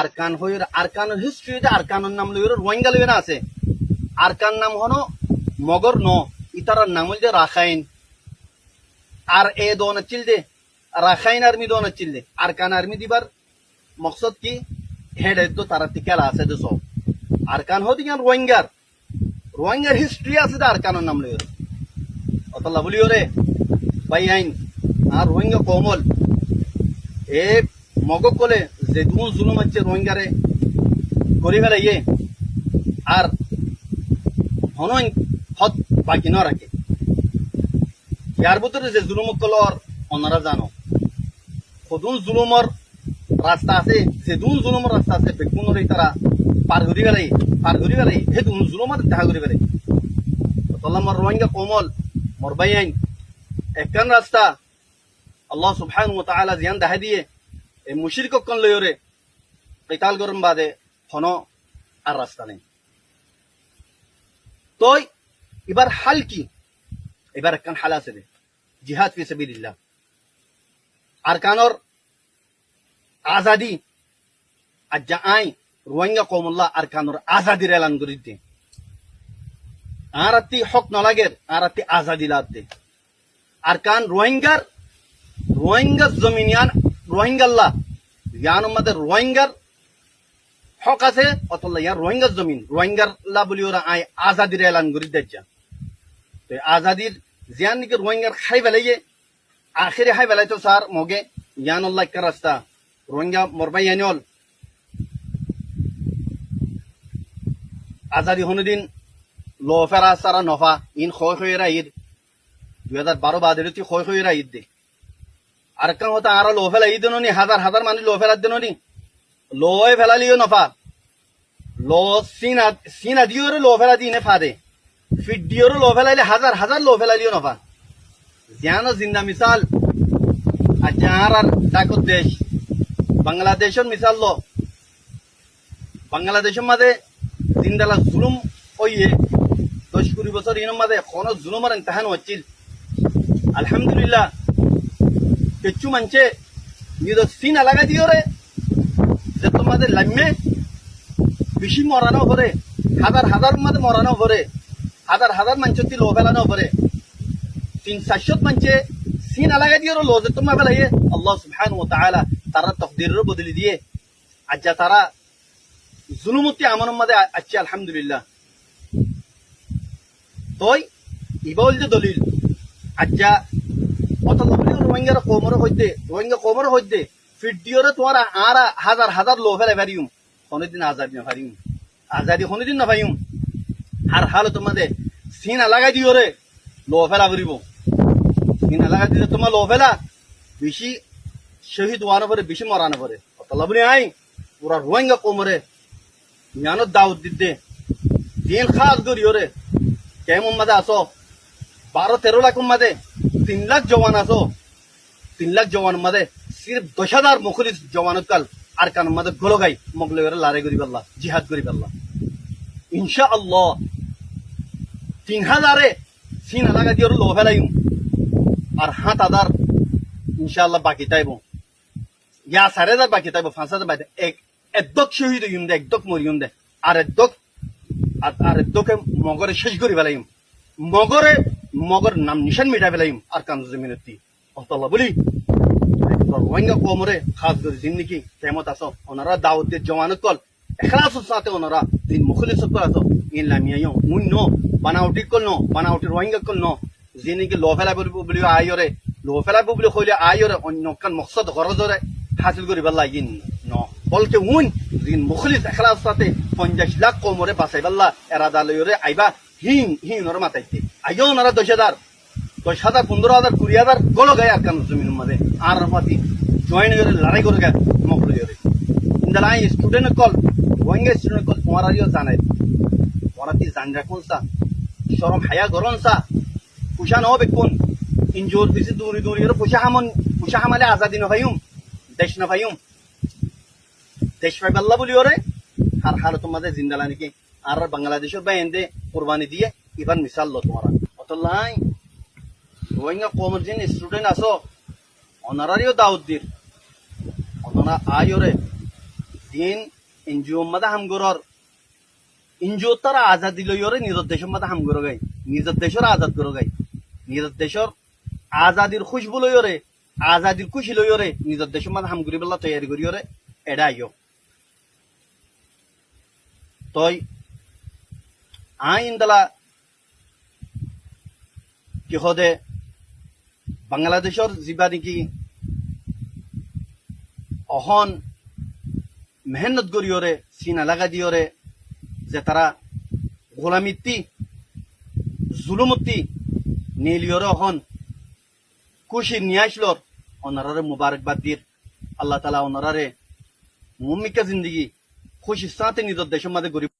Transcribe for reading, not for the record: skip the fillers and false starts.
আরকান হইর আরকানের হিস্ট্রিতে আরকানের নাম লইর রোহিঙ্গা লইর আছে আরকান নাম হনো মগর ন ইতারার নাম হইল রাখাইন আর এ দোন চিলদে রাখাইন আর্মি দোন চিলদে আরকান আর্মি দিবার মকসদ কি হেড তো তারা টিকেলা আছে তো সব আরকান হতে গিয়ে রোহিঙ্গার হিস্ট্রি আছে আরকানের নাম লইর অতলা বলিও রে ভাই আইন আর রোহিঙ্গা কোমল এ মগ কলে যে দুন জুলুম হচ্ছে রোহিঙ্গারে করে ফেলাইয়ে আর হনন হত বাকি ন রাখে ইয়ার ভিতরে যে জুলুম কলর ওনারা জানো কদুন জুলুমর রাস্তা আছে যে দুন জুলুমর রাস্তা আছে বেকুনরে তারা পার করি ফেলাই হে দুন জুলুমর দেখা করি ফেলাই তলামর রোহিঙ্গা কোমল মোর ভাই আইন একখান রাস্তা আল্লাহ সুবহানাহু ওয়া তাআলা জিয়ান দেখা দিয়ে এই মুশরিক কোন লয়রে কিতাল গরম বাদে হনো আর রাস্তা নেই তো এবার হাল কি এবার একখান হাল আছে জিহাদ ফি সাবিলিল্লাহ আরকানর আজাদি আজ্জা আই রোহিঙ্গা কওমুল্লাহ আরকানর আজাদির এলান করে দিতে আর আত্তি হক নলাগের আর আত্তি আজাদি লাগতে আরকান রোহিঙ্গার জমিনিয়ান রোহিঙ্গাল্লাহ ইয়ান মধ্যে রোহিঙ্গার হক আছে অতল্লা ইয়ার রোহিঙ্গার জমিন রোহিঙ্গাল্লাহ বলি ওরা আই আজাদির এলান করে দিচ্ছে তো আজাদির জিয়ান নিকে রোহিঙ্গার খাই বেলাইয়ে আখেরে খাই বেলাই তো স্যার মগে ইয়ান আল্লাহ একটা রাস্তা রোহিঙ্গা মরবাই ইয়ানিল আজাদি হনুদিন লো ফেরা সারা নফা ইন খয় খয়েরা ঈদ 2012 বাদের খয় খয়েরা ঈদ দে আর কান হতা আর লো ফেলা ঈদ নি হাজার মানুষ লো ফেলা দেন নি লোয় ফেলালিও নফা লো সিনা দিওরে লো ফেলা দিনে ফাদে ফিট দিওরে লো ফেলাইলে হাজার লো ফেলালিও নফা জানো জিন্দা মিসাল আচ্ছা আর ডাকত দেশ বাংলাদেশের মিসাল লো বাংলাদেশের মাঝে জিন্দালা জুলুম ওইয়ে 10-20 বছর ইনম মাঝে কোনো জুলুমের ইমতিহান হচ্ছিল আলহামদুলিল্লাহ কিছু মানছে নিজ সিনা লাগা দিও রে যে তোমাদের লাম্মে বেশি মরানো করে হাজার মাঝে মরানো করে হাজার মানুষের লো ফেলানো করে 300 মানছে সিনা লাগা দিও লো যে তোমার ফেলাইয়ে আল্লাহ সুবহানাহু ওয়া তাআলা তারা তকদিরের বদলে দিয়ে আজ্জা তারা জুলুমতি আমনের মাঝে আছে আলহামদুলিল্লাহ তোই ইবাউল যে দলিল আজ্জা অত রোহিঙ্গার কোমর হইতে ফিট দিওরে তোমার আর হাজার লো ফেলে পারিম কোনদিন আজাদি কোনদিন না পাইম আর হাল তোমাদের সিনা লাগাই দিওরে লো ফেলা করিব সিনা লাগাই দিলে তোমার লো ফেলা বেশি শহীদ হওয়ানো পরে বেশি মরানো পরে অতলা বলি আই পুরা রোহিঙ্গা কোমরে জ্ঞানত দাউদ দিতে দিন খাস করিওরে কেমন মাঝে আসো 12-13 লাখ মাঝে 3 লাখ জওয়ান আসো 3 লাখ জওয়ান মাঝে সির্ফ 10,000 মুখলিস জওয়ানত কাল আর কান মাঝে গলো গাই মগলে লড়াই করি পাল্লা জিহাদ করি পাল্লা ইনশাআল্লাহ 3,000 সিনা লাগা দিওর লো ফেলাইম আর 7,000 ইনশাআল্লাহ বাকি তাইব ইয়া 4,000 বাকি তাইব 5,000 বাকি একদক শহীদ হইম দে একদক মরিয়ম দে আর একদকে মগরে শেষ করি ফেলাইম মগর নাম নিশান মিটাই ফেলাইম আর কান জমিনতি অতলা বলি রোহিঙ্গা কোমরে খাস করে জিন্দিগি কেমত আসো ওনারা দাউদ দিয়ে জওয়ানত কল এখলাসের সাথে ওনারা দিন মুখলিসত কল আসো ইন লামিয়ায়ো মুন নো বানাউটি কল নো বানাউটি রোহিঙ্গা কল নো জিন্দিগি লো ফেলাই বলি আইরে লো ফেলাই বলি কইলে আইরে অন্য কান মকসদ গরজরে হাসিল করি পাল্লা ইন নো বলতে উন দিন মুখলিস এখলাস সাথে 50 লাখ কোমরে বাঁচাই পাল্লা এরাদা লইরে আইবা হিং ওর মাথাইতে আইও ওনারা 10,000 15,000 20,000 গলো গায়ে আর কান জমিন মধ্যে আর পাতি জয়েন করে লড়াই করে গে মকল করে ইন্দালাই স্টুডেন্ট কল রোহিঙ্গা স্টুডেন্ট কল তোমার আরিও জানাই ওরাতি জান রাখুন সা শরম হায়া গরন সা পুষা ন বেকুন ইনজোর দিছি দূরি এর পুষা হামালে আজাদি ন ভাইউম দেশ না ভাইউম দেশ ভাই আল্লাহ বলি ওরে আর হাল তোমাদের জিন্দালা নাকি আর বাংলাদেশের বাইন্দে কুরবানি দিয়ে ইবান মিসাল লো তোমারা অতলাই রোহিঙ্গা কোমর জিন স্টুডেন্ট আসো অনারারিও দাউদ দির অনারা আয়োরে দিন এনজিও মাদা হামগরর এনজিও তারা আজাদি লইরে নিজের দেশের মাদা হামগর গাই নিজের দেশের আজাদ করো গাই নিজের দেশের আজাদির খুশবু লইরে আজাদির খুশি লইরে নিজের দেশের মাদা হামগুরি বেলা তৈরি করিরে এডা আইও তই আইন দালা কি হদে বাংলাদেশের যা নাকি অহন মেহনত করিওরে চিন এলাকা দিওরে যে তারা গোলামিত্তি জুলুমত্তি নীলিওরে অহন খুশি নিয়ে আসলোর ওনারে মুবারকবাদ দির আল্লাহ তালা ওনারে মুমিকা জিন্দগি খুশি সাথে নিজের দেশের মাঝে গরিব